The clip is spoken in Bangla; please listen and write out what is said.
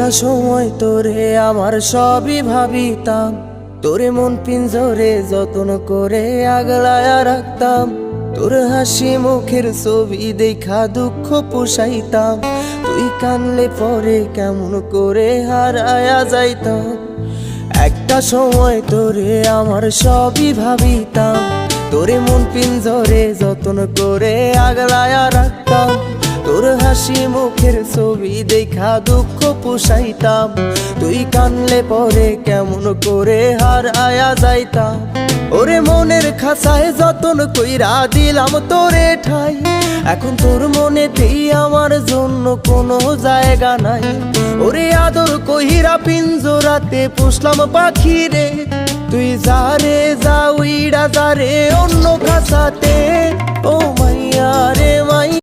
একটা সময় তোরে আমার সবই ভাবিতাম, তোরে মন পিঞ্জরে যত্ন করে আগলায়া রাখতাম। তোর হাসি মুখের ছবি দেখা দুঃখ পোষাইতাম, তুই কানলে পরে কেমন করে হারায়া যাইতাম। একটা সময় তোরে আমার সবই ভাবিতাম, তোরে মন পিঞ্জরে যত্ন করে আগলায়া রাখতাম। তোর হাসি মুখের ছবি দেখা দুঃখ পোষাইতাম, তুই কানলে পরে কেমন করে হারায়া যাইতাম। ওরে মনের খাঁচায় যতন কইরা দিলাম তোরে ঠাই, এখন তোর মনেতেই আমার জন্য কোনো জায়গা নাই। ওরে আদর কইরা পিঞ্জরাতে পুষলাম পাখি রে, তুই যারে যা উইড়া যারে অন্য খাঁচাতে। ও মাইয়া রে মাই